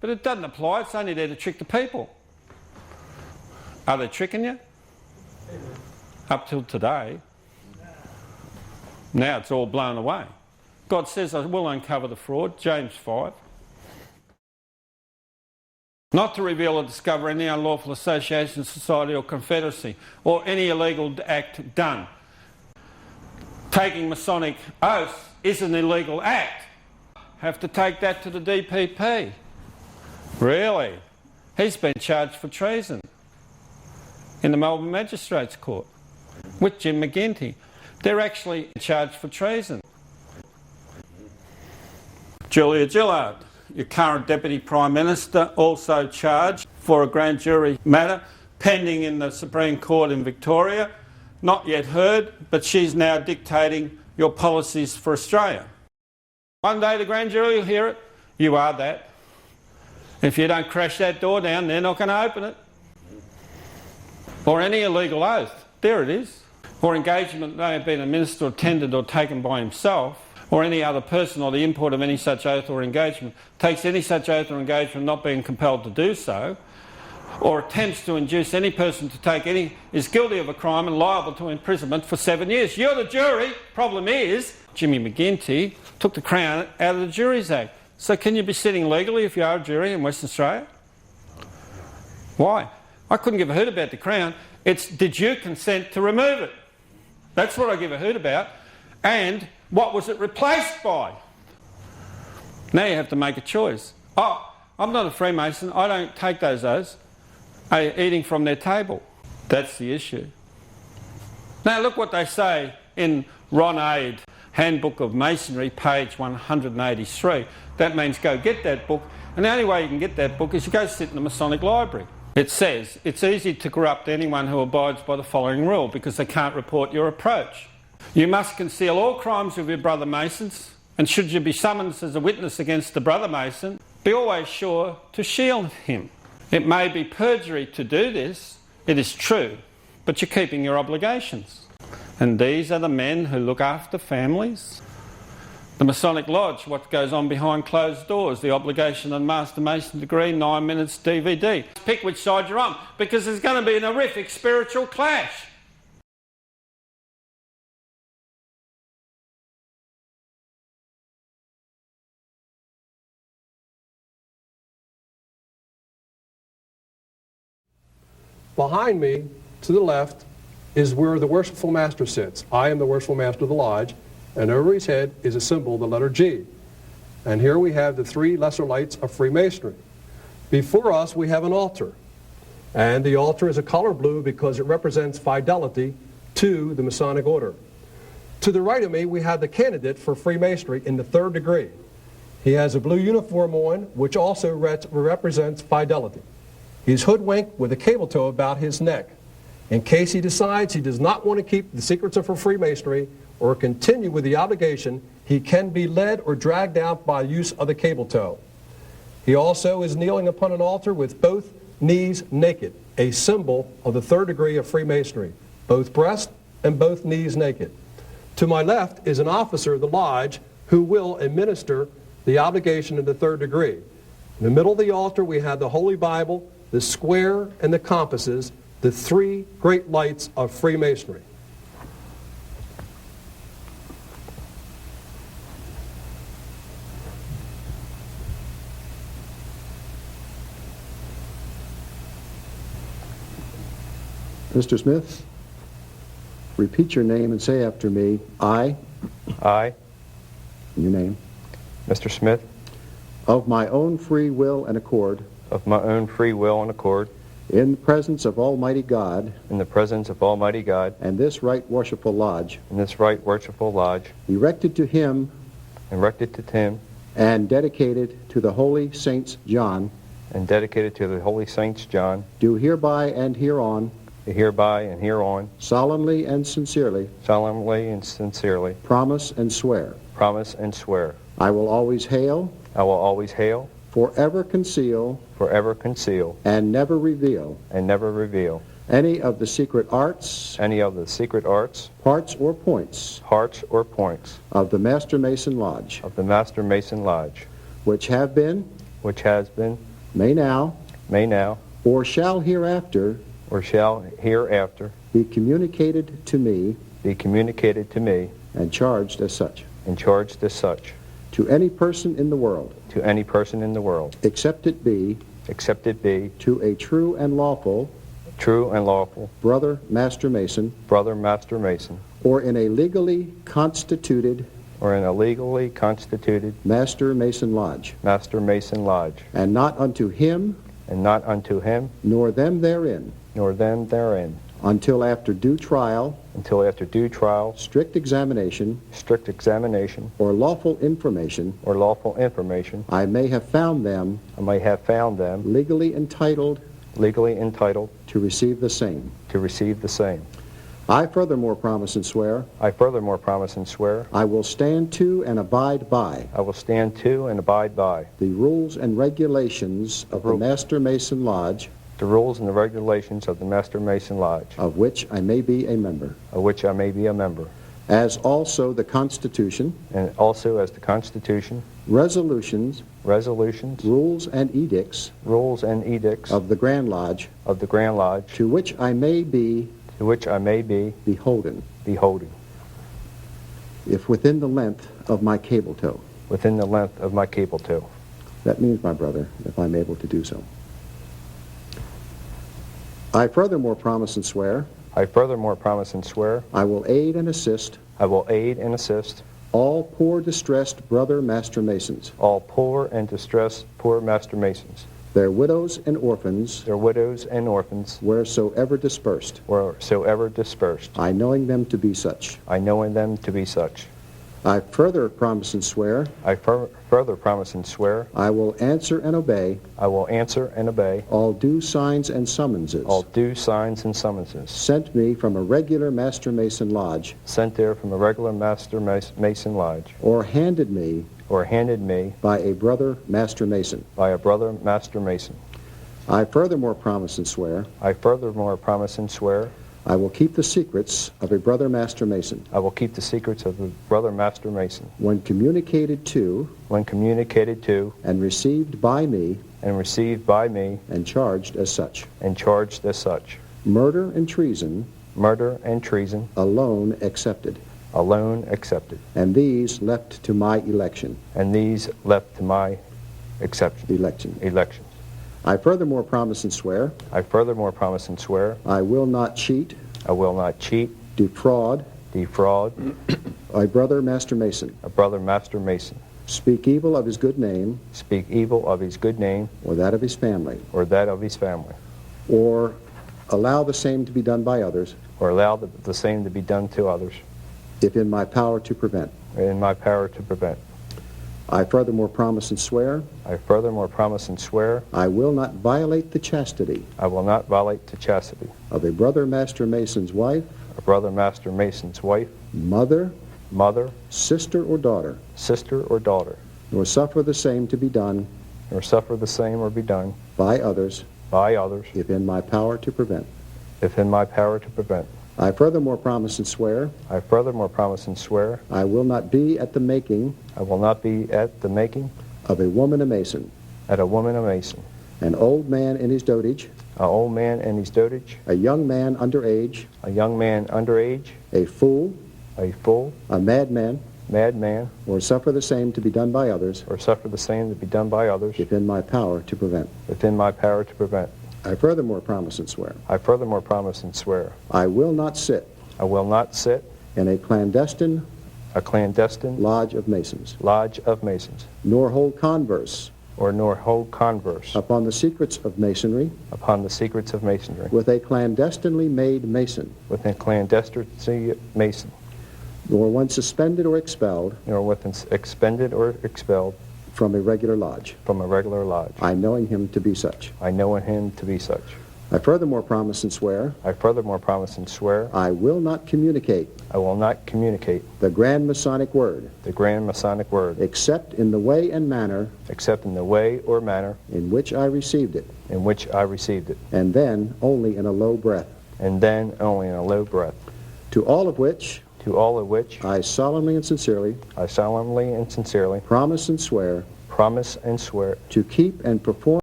But it doesn't apply. It's only there to trick the people. Are they tricking you? Up till today. Now it's all blown away. God says, I will uncover the fraud, James 5. Not to reveal or discover any unlawful association, society or confederacy, or any illegal act done. Taking Masonic oaths is an illegal act. Have to take that to the DPP. Really? He's been charged for treason in the Melbourne Magistrates Court with Jim McGinty. They're actually charged for treason. Julia Gillard, your current Deputy Prime Minister, also charged for a grand jury matter pending in the Supreme Court in Victoria. Not yet heard, but she's now dictating your policies for Australia. One day the grand jury will hear it. You are that. If you don't crash that door down, they're not going to open it. Or any illegal oath. There it is. Or engagement may have been administered, attended or taken by himself, or any other person, or the import of any such oath or engagement, takes any such oath or engagement not being compelled to do so, or attempts to induce any person to take any, is guilty of a crime and liable to imprisonment for 7 years. You're the jury. Problem is, Jimmy McGinty took the Crown out of the Juries Act. So can you be sitting legally if you are a jury in Western Australia? Why? I couldn't give a hoot about the Crown. It's did you consent to remove it? That's what I give a hoot about. And what was it replaced by? Now you have to make a choice. Oh, I'm not a Freemason. I don't take those oaths. Eating from their table. That's the issue. Now look what they say in Ron Aid, Handbook of Masonry, page 183. That means go get that book, and the only way you can get that book is you go sit in the Masonic library. It says it's easy to corrupt anyone who abides by the following rule because they can't report your approach. You must conceal all crimes of your brother Masons, and should you be summoned as a witness against the brother Mason, be always sure to shield him. It may be perjury to do this, it is true, but you're keeping your obligations. And these are the men who look after families. The Masonic Lodge, what goes on behind closed doors, the obligation and Master Mason degree, 9 minutes DVD. Pick which side you're on, because there's going to be an horrific spiritual clash. Behind me, to the left, is where the Worshipful Master sits. I am the Worshipful Master of the Lodge, and over his head is a symbol, the letter G. And here we have the 3 lesser lights of Freemasonry. Before us, we have an altar. And the altar is a color blue because it represents fidelity to the Masonic order. To the right of me, we have the candidate for Freemasonry in the 3rd degree. He has a blue uniform on, which also represents fidelity. He's hoodwinked with a cable tow about his neck. In case he decides he does not want to keep the secrets of Freemasonry or continue with the obligation, he can be led or dragged out by use of the cable tow. He also is kneeling upon an altar with both knees naked, a symbol of the 3rd degree of Freemasonry, both breast and both knees naked. To my left is an officer of the lodge who will administer the obligation of the 3rd degree. In the middle of the altar we have the Holy Bible, the square and the compasses, the 3 great lights of Freemasonry. Mr. Smith, repeat your name and say after me, I, your name, Mr. Smith, of my own free will and accord, of my own free will and accord, in the presence of Almighty God, in the presence of Almighty God, and this right worshipful lodge, and this right worshipful lodge, erected to him, and dedicated to the holy Saints John, and dedicated to the holy Saints John, do hereby and hereon, solemnly and sincerely, promise and swear, I will always hail, forever conceal, and never reveal, any of the secret arts, parts or points, of of the Master Mason Lodge, Lodge, which have been, which has been, may now, may now, or shall hereafter or shall hereafter be communicated to me be communicated to me and charged as such, and charged as such, to any person in the world, to any person in the world, except it be except it be to a true and lawful true and lawful brother Master Mason, brother Master Mason, or in a legally constituted or in a legally constituted Master Mason Lodge, Master Mason Lodge, and not unto him, and not unto him, nor them therein, nor them therein, until after due trial, until after due trial, strict examination, strict examination, or lawful information, or lawful information, I may have found them I may have found them legally entitled legally entitled to receive the same. to receive the same. I furthermore promise and swear I furthermore promise and swear I will stand to and abide by I will stand to and abide by the rules and regulations of the Master Mason Lodge, the rules and the regulations of the Master Mason Lodge, of which I may be a member, of which I may be a member, as also the Constitution, and also as the Constitution, resolutions, resolutions, rules, and edicts rules, and edicts of the Grand Lodge, of the Grand Lodge, to which I may be to which I may be beholden, beholden, if within the length of my cable tow. within the length of my cable tow. That means, my brother, if I'm able to do so. I furthermore promise and swear I furthermore promise and swear I will aid and assist I will aid and assist all poor distressed brother Master Masons, all poor and distressed poor Master Masons, their widows and orphans, their widows and orphans, wheresoever dispersed, wheresoever dispersed, I knowing them to be such. I knowing them to be such. I further promise and swear I further promise and swear I will answer and obey I will answer and obey all due signs and summonses all due signs and summonses sent me from a regular Master Mason Lodge, sent there from a regular Master Mason Lodge, or handed me or handed me by a brother Master Mason. by a brother Master Mason. I furthermore promise and swear I furthermore promise and swear I will keep the secrets of a brother Master Mason I will keep the secrets of the brother Master Mason when communicated to when communicated to and received by me and received by me and charged as such. and charged as such. Murder and treason Murder and treason alone excepted, alone accepted, and these left to my election. and these left to my election. I furthermore promise and swear I furthermore promise and swear I will not cheat, I will not cheat, defraud defraud a brother Master Mason, a brother Master Mason, speak evil of his good name speak evil of his good name or that of his family, or that of his family, or allow the same to be done by others, or allow the same to be done to others, if in my power to prevent. or in my power to prevent. I furthermore promise and swear I furthermore promise and swear I will not violate the chastity I will not violate the chastity of a brother Master Mason's wife, of brother Master Mason's wife, mother, mother, sister, or daughter, sister, or daughter, nor suffer the same to be done nor suffer the same or be done by others, by others, if in my power to prevent. if in my power to prevent. I furthermore promise and swear I furthermore promise and swear I will not be at the making I will not be at the making of a woman a Mason, at a woman a Mason, an old man in his dotage, an old man in his dotage, a young man under age, a young man under age, a fool, a fool, a madman, madman, or suffer the same to be done by others, or suffer the same to be done by others, if in my power to prevent. within my power to prevent. I furthermore promise and swear I furthermore promise and swear I will not sit I will not sit in a clandestine a clandestine lodge of Masons, lodge of Masons, nor hold converse nor hold converse upon the secrets of Masonry upon the secrets of Masonry with a clandestinely made Mason, with a clandestine Mason, nor one suspended or expelled nor with an expended or expelled from a regular lodge, from a regular lodge. I knowing him to be such. I know him to be such. I furthermore promise and swear I furthermore promise and swear I will not communicate I will not communicate the Grand Masonic Word the Grand Masonic Word except in the way and manner except in the way or manner in which I received it, in which I received it, and then only in a low breath, and then only in a low breath, to all of which to all of which I solemnly and sincerely I solemnly and sincerely promise and swear promise and swear to keep and perform